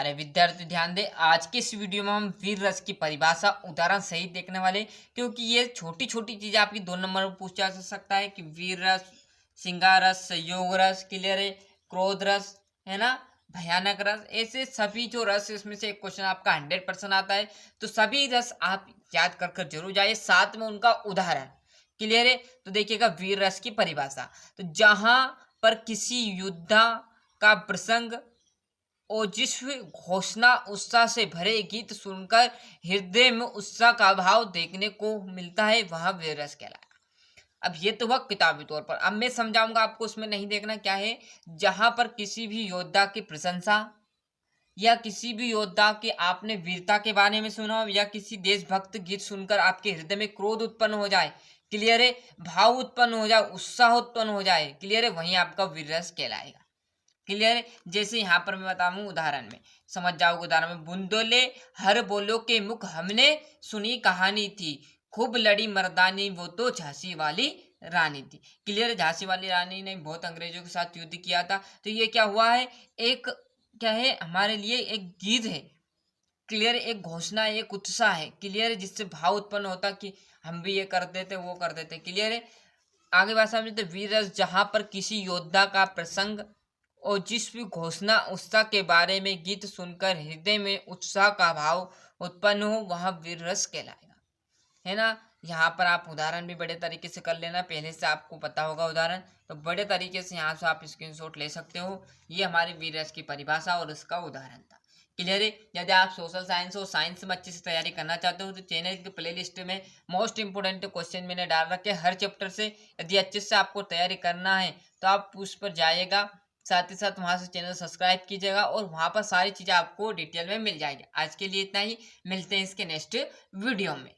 प्यारे विद्यार्थी ध्यान दें, आज के इस वीडियो में हम वीर रस की परिभाषा उदाहरण सहित देखने वाले, क्योंकि ये छोटी छोटी चीजें आपकी 2 नंबर में पूछा जा सकता है कि वीर रस, श्रृंगार रस, संयोग रस, क्लियर है, क्रोध रस, है ना, भयानक रस, ऐसे सभी जो रस इसमें से एक क्वेश्चन आपका 100% आता है। तो सभी रस आप याद कर कर जरूर जाइए, साथ में उनका उदाहरण। क्लियर है? तो देखिएगा वीर रस की परिभाषा। तो जहां पर किसी योद्धा का प्रसंग और जिस घोषणा उत्साह से भरे गीत सुनकर हृदय में उत्साह का भाव देखने को मिलता है, वह वीर रस कहलाया। अब ये तो हुआ किताबी तौर पर, अब मैं समझाऊंगा आपको, उसमें नहीं देखना क्या है। जहां पर किसी भी योद्धा की प्रशंसा या किसी भी योद्धा के आपने वीरता के बारे में सुना हो या किसी देशभक्त गीत सुनकर आपके हृदय में क्रोध उत्पन्न हो जाए, क्लियर है, भाव उत्पन्न हो जाए, उत्साह उत्पन्न हो जाए, क्लियर है, वहीं आपका वीर रस कहलाएगा। क्लियर है? जैसे यहाँ पर मैं बताऊं उदाहरण में, समझ जाओगे उदाहरण में, बुंदोले हर बोलो के मुख हमने सुनी कहानी थी, खूब लड़ी मर्दानी वो तो झांसी वाली रानी थी। क्लियर है? झांसी वाली रानी ने बहुत अंग्रेजों के साथ युद्ध किया था। तो ये क्या हुआ है, एक क्या है, हमारे लिए एक गीत है, क्लियर, एक घोषणा है, एक उत्साह है, क्लियर है, जिससे भाव उत्पन्न होता कि हम भी ये कर देते वो कर देते। क्लियर है? आगे बात समझते, वीर रस जहां पर किसी योद्धा का प्रसंग और जिस भी घोषणा उत्साह के बारे में गीत सुनकर हृदय में उत्साह का भाव उत्पन्न हो, वह वीर रस कहलाएगा। है ना? यहाँ पर आप उदाहरण भी बड़े तरीके से कर लेना, पहले से आपको पता होगा उदाहरण, तो बड़े तरीके से यहाँ से आप स्क्रीनशॉट ले सकते हो। ये हमारी वीर रस की परिभाषा और उसका उदाहरण था। क्लियर है? यदि आप सोशल साइंस और साइंस में अच्छे से तैयारी करना चाहते हो तो चैनल के प्लेलिस्ट में मोस्ट इंपोर्टेंट क्वेश्चन मैंने डाल रखे हर चैप्टर से। यदि अच्छे से आपको तैयारी करना है तो आप उस पर जाइएगा, साथ ही साथ वहां से चैनल सब्सक्राइब कीजिएगा और वहां पर सारी चीजें आपको डिटेल में मिल जाएगी। आज के लिए इतना ही, मिलते हैं इसके नेक्स्ट वीडियो में।